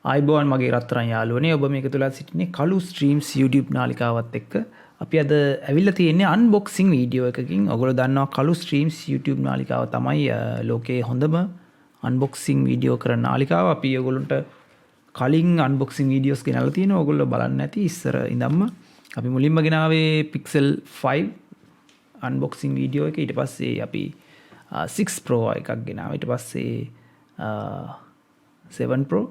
ආයිබෝන් මගේ රත්තරන් යාළුවනේ ඔබ මේක තුල සිටින්නේ කළු ස්ට්‍රීම්ස් YouTube නාලිකාවත් එක්ක අපි අද ඇවිල්ලා තියෙන්නේ අන්බොක්සිං වීඩියෝ එකකින්. ඔයගොල්ලෝ දන්නවා කළු ස්ට්‍රීම්ස් YouTube නාලිකාව තමයි ලෝකයේ හොඳම අන්බොක්සිං වීඩියෝ කරන නාලිකාව. අපි ඔයගොල්ලන්ට කලින් අන්බොක්සිං වීඩියෝස් ගෙනල්ලා තියෙනවා. ඔයගොල්ලෝ බලන්න ඇති ඉස්සර ඉඳන්ම. අපි මුලින්ම ගෙනාවේ Pixel 5 අන්බොක්සිං වීඩියෝ එක. ඊට පස්සේ අපි 6 Pro එකක් ගෙනාවා. ඊට පස්සේ 7 Pro.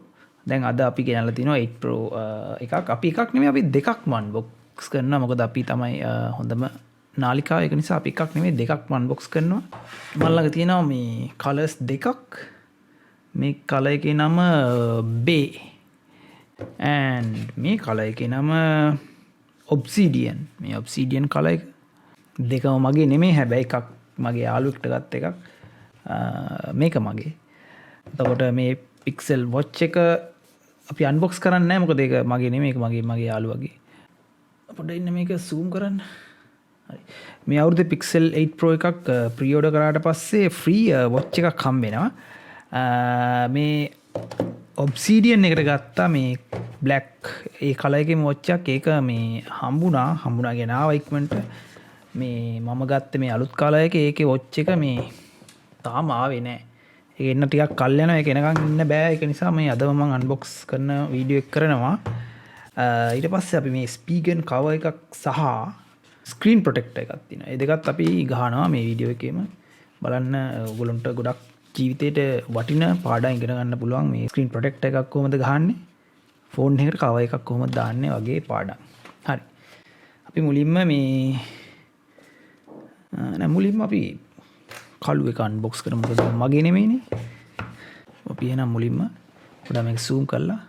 දැන් අද අපි ගෙනල්ලා තිනවා 8 Pro එකක්. අපි එකක් නෙමෙයි අපි දෙකක්ම අන්බොක්ස් කරනවා. මොකද අපි තමයි හොඳම නාලිකාව. ඒක නිසා අපි එකක් නෙමෙයි දෙකක්ම අන්බොක්ස් කරනවා. මම ළඟ තියෙනවා මේ කලර්ස් දෙකක්. මේ කලර් එකේ නම Bay and මේ කලර් එකේ නම Obsidian. මේ Obsidian කලර් එක දෙකම මගේ නෙමෙයි. හැබැයි එකක් මගේ යාළුවෙක්ට ගත්ත එකක්. මේක මගේ. එතකොට මේ Pixel Watch එක අපි අන්බොක්ස් කරන්නේ නැහැ. මොකද ඒක මගේ නෙමෙයි. ඒක මගේ යාළුවාගේ. පොඩ්ඩක් ඉන්න මේක zoom කරන්න. හරි. මේ අවුරුද්දේ Pixel 8 Pro එකක් ප්‍රී ඕඩර් කරාට පස්සේ ෆ්‍රී watch එකක් හම්බ වෙනවා. මේ Obsidian එකට ගත්තා මේ black ඒ කලර් එකේ watch එකක්. ඒක මේ හම්බුණා ගෙනාවා ඉක්මනට. මේ මම ගත්තේ මේ අලුත් කලර් එකේ. ඒකේ watch එක මේ තාම ආවේ නැහැ. ඒක එන්න ටිකක් කල් යනවා. ඒක එනකන් ඉන්න බෑ. ඒක නිසා මේ අදම මම අන්බොක්ස් කරන වීඩියෝ එක කරනවා. ඊට පස්සේ අපි මේ ස්පීගන් කවර් එකක් සහ ස්ක්‍රීන් ප්‍රොටෙක්ටර් එකක් තියෙනවා. ඒ දෙකත් අපි ගහනවා මේ වීඩියෝ එකේම. බලන්න ඔයගොල්ලන්ට ගොඩක් ජීවිතේට වටින පාඩම් ඉගෙන ගන්න පුළුවන් මේ ස්ක්‍රීන් ප්‍රොටෙක්ටර් එකක් කොහොමද ගහන්නේ, ෆෝන් එකකට කවර් එකක් කොහොමද දාන්නේ වගේ පාඩම්. හරි. අපි මුලින්ම අපි කළු එක අන්බොක්ස් කරමු. මොකද මගේ නෙමෙයිනේ. අපි එහෙනම් මුලින්ම පොඩ්ඩක් මේක zoom කරලා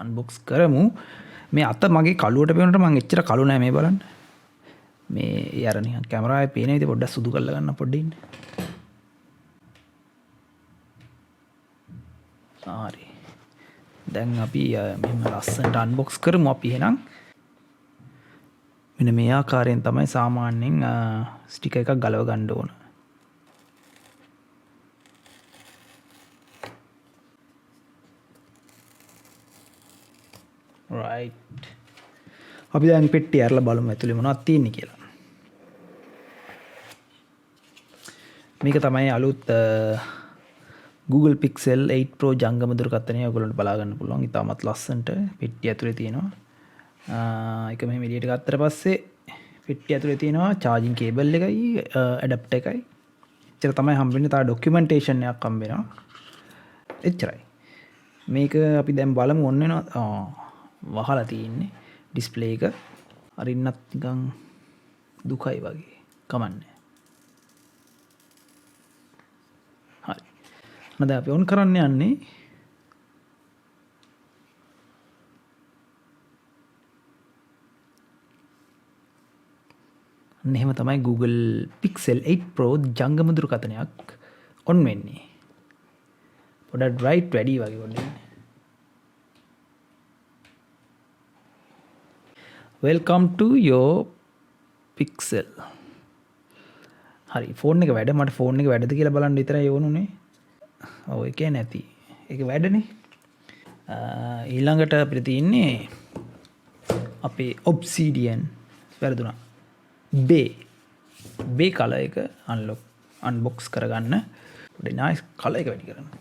අන්බොක්ස් කරමු. මේ අත මගේ කළුවට පේනකොට මම එච්චර කළු නෑ. මේ බලන්න. මේ අර නිකන් කැමරාවේ පේන විදිහ පොඩ්ඩක් සුදු කරලා ගන්න පොඩ්ඩක් ඉන්න. හරි. දැන් අපි මෙහෙම ලස්සනට අන්බොක්ස් කරමු. අපි එහෙනම් මෙන්න මේ ආකාරයෙන් තමයි සාමාන්‍යයෙන් ස්ටිකර් එකක් ගලව ගන්න ඕන. right. අපි දැන් පෙට්ටිය අරලා බලමු ඇතුලේ මොනවද තියෙන්නේ කියලා. මේක තමයි අලුත් Google Pixel 8 Pro ජංගම දුරකථනය. ඔයගොල්ලන්ට බලා ගන්න පුළුවන්. ඉතාමත් ලස්සනට පෙට්ටිය ඇතුලේ තියෙනවා. ඒක මෙහෙම එළියට ගත්තට පස්සේ පෙට්ටිය ඇතුලේ තියෙනවා charging cable එකයි adapter එකයි. එච්චර තමයි හම්බෙන්නේ. තා documentation එකක් හම්බ වෙනවා. එච්චරයි. මේක අපි දැන් බලමු ඔන්න වෙනවා. වහලා තියෙන්නේ ඩිස්ප්ලේ එක. අරින්නත් නිකන් දුකයි වගේ. කමන්නේ. හරි. දැන් අපි ඔන් කරන්න යන්නේ. එහෙම තමයි Google Pixel 8 Pro ජංගම දුරකථනයක් ඔන් වෙන්නේ. පොඩක් බ්‍රයිට් වැඩි වගේ වුණේ. Welcome to your Pixel. හරි. ෆෝන් එක වැඩ. මට ෆෝන් එක වැඩද කියලා බලන්න විතරයි ඕනුනේ. ඔව් ඒකේ නැති. ඒක වැඩනේ. ඊළඟට අපිට තියෙන්නේ අපේ Obsidian වැරදුනා. Bay කලර් එක අන්බොක්ස් කරගන්න. පොඩි නයිස් කලර් එක වැඩි කරන්න.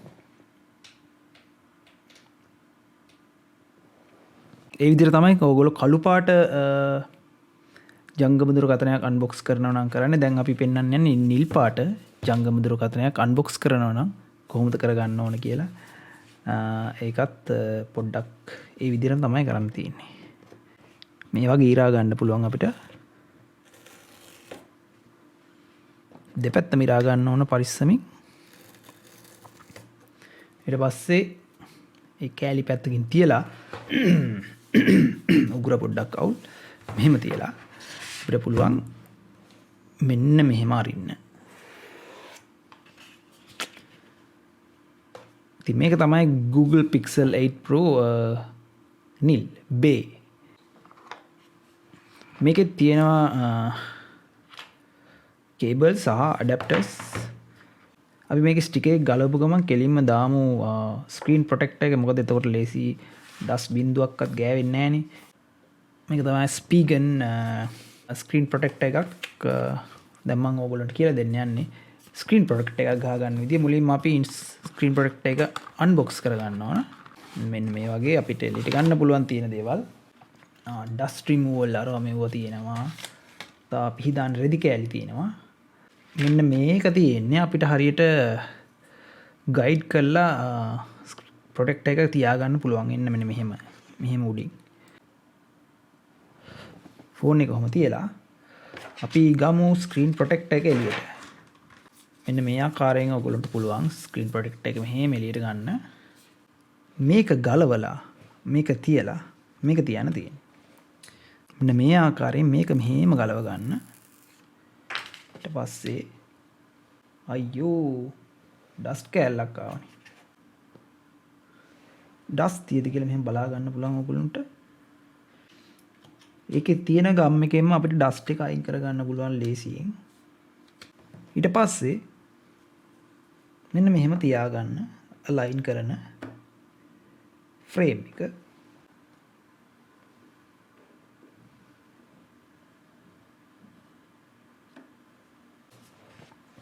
ඒ විදිහට තමයි ඔයගොල්ලෝ කළු පාට ජංගම දුරකථනයක් අන්බොක්ස් කරනවා නම් කරන්නේ. දැන් අපි පෙන්වන්න යන්නේ නිල් පාට ජංගම දුරකථනයක් අන්බොක්ස් කරනවා නම් කොහොමද කරගන්න ඕන කියලා. ඒකත් පොඩ්ඩක් ඒ විදිහට තමයි කරන්න තියෙන්නේ. මේ වගේ ඊරා ගන්න පුළුවන් අපිට. දෙපැත්තම ඉරා ගන්න ඕන පරිස්සමින්. ඊට පස්සේ ඒ කෑලි පැත්තකින් තියලා උගුර පොඩ්ඩක් අවුල් මෙහෙම තියලා අපිට පුළුවන් මෙන්න මෙහෙම අරින්න. ඉතින් මේක තමයි Google Pixel 8 Pro නිල් Bay. මේකේ තියෙනවා කේබල් සහ ඇඩැප්ටර්ස් අපි මේක ස්ටිකේ ගලපු ගමන් කෙලින්ම දාමු ස්ක්‍රීන් ප්‍රොටෙක්ටර් එක. මොකද එතකොට ලේසි ඩස් බින්දුවක්වත් ගෑවෙන්නේ නැහනේ. මේක තමයි ස්පීගන් ස්ක්‍රීන් ප්‍රොටෙක්ටර් එකක්. දැන් මම ඕගොල්ලන්ට කියලා දෙන්න යන්නේ ස්ක්‍රීන් ප්‍රොටෙක්ටර් එකක් ගහ ගන්න විදිය. මුලින්ම අපි ස්ක්‍රීන් ප්‍රොටෙක්ටර් එක අන්බොක්ස් කර ගන්න ඕන. මෙන්න මේ වගේ අපිට එලිට ගන්න පුළුවන් තියෙන දේවල්. ඩස්ට් රිමූවල් අරවා මෙවුව තියෙනවා. තා පිහිදාන රෙදි කෑලි තියෙනවා. මෙන්න මේක තියෙන්නේ අපිට හරියට ගයිඩ් කරලා ප්‍රොටෙක්ටර් එක තියාගන්න පුළුවන්. එන්න මෙන්න මෙහෙම උඩින් ෆෝන් එක කොහොම තියලා අපි ගමු ස්ක්‍රීන් ප්‍රොටෙක්ටර් එක එළියට. මෙන්න මේ ආකාරයෙන් ඔයගොල්ලන්ට පුළුවන් ස්ක්‍රීන් ප්‍රොටෙක්ටර් එක මෙහෙම එළියට ගන්න. මේක ගලවලා මේක තියලා මේක තියන්න තියෙන්නේ. මෙන්න මේ ආකාරයෙන් මේක මෙහෙම ගලව ගන්න. ඊට පස්සේ අයියෝ ඩස්ට් කෑල්ලක් ආවනේ. ඩස්ට් තියද කියලා මෙහෙම බලා ගන්න පුළුවන් ඔයගොල්ලන්ට. ඒකේ තියෙන ගම් එකෙන්ම අපිට ඩස්ට් එක අයින් කර ගන්න පුළුවන් ලේසියෙන්. ඊට පස්සේ මෙන්න මෙහෙම තියාගන්න අලයින් කරන ෆ්‍රේම් එක.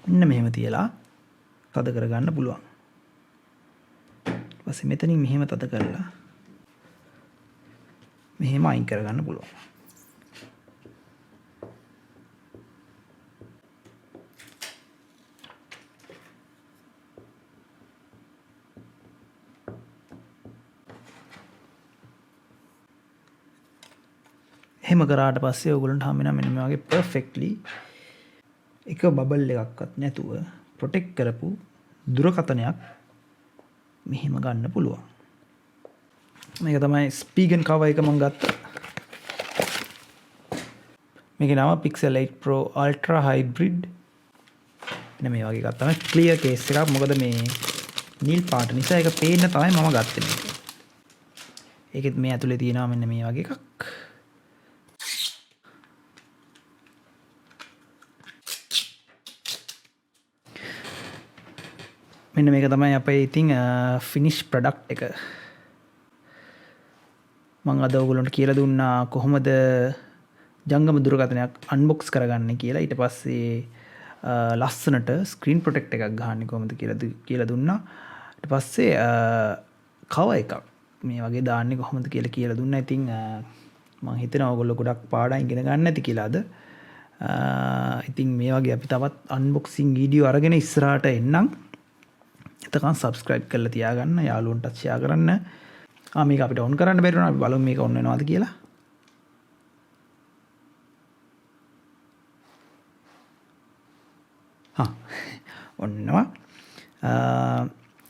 මෙන්න මෙහෙම තියලා තද කරගන්න පුළුවන්. ඊට පස්සේ මෙතනින් මෙහෙම තද කරලා මෙහෙම අයින් කරගන්න පුළුවන්. එහෙම කරාට පස්සේ ඔයගොල්ලන්ට හම් වෙනවා මෙන්න මේ වගේ perfectly එක බබල් එකක්වත් නැතුව ප්‍රොටෙක්ට් කරපු දුරකථනයක් මෙහෙම ගන්න පුළුවන්. මේක තමයි ස්පීගන් කවර් එක මම ගත්තා. මේකේ නම Pixel 8 Pro Ultra Hybrid. මෙන්න මේ වගේ එකක් තමයි ක්ලියර් කේස් එකක්. මොකද මේ නිල් පාට නිසා ඒක පේන්න තමයි මම ගත්තේ මේක. ඒකෙත් මේ ඇතුලේ තියෙනවා මෙන්න මේ වගේ එකක්. මෙන්න මේක තමයි අපේ ඉතින් ෆිනිෂ් ප්‍රොඩක්ට් එක. මම අද ඔයගොල්ලන්ට කියලා දුන්නා කොහොමද ජංගම දුරකථනයක් අන්බොක්ස් කරගන්නේ කියලා. ඊට පස්සේ ලස්සනට ස්ක්‍රීන් ප්‍රොටෙක්ටර් එකක් ගහන්නේ කොහොමද කියලා දුන්නා. ඊට පස්සේ කවර් එකක් මේ වගේ දාන්නේ කොහොමද කියලා දුන්නා. ඉතින් මම හිතනවා ඔයගොල්ලෝ ගොඩක් පාඩම් ඉගෙන ගන්න ඇති කියලා අද. ඉතින් මේ වගේ අපි තවත් අන්බොක්සිං වීඩියෝ අරගෙන ඉස්සරහට එන්නම්. එතකන් subscribe කරලා තියාගන්න, යාළුවන්ටත් share කරන්න. මේක අපිට on කරන්න බැරි වුණා. අපි බලමු මේක on වෙනවද කියලා. ඔන්නවා.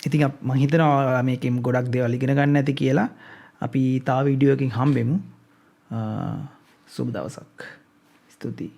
ඉතින් මම හිතනවා මේකෙන් ගොඩක් දේවල් ඉගෙන ගන්න ඇති කියලා. අපි තා වීඩියෝ එකකින් හම්බෙමු. සුබ දවසක්. ස්තුතියි.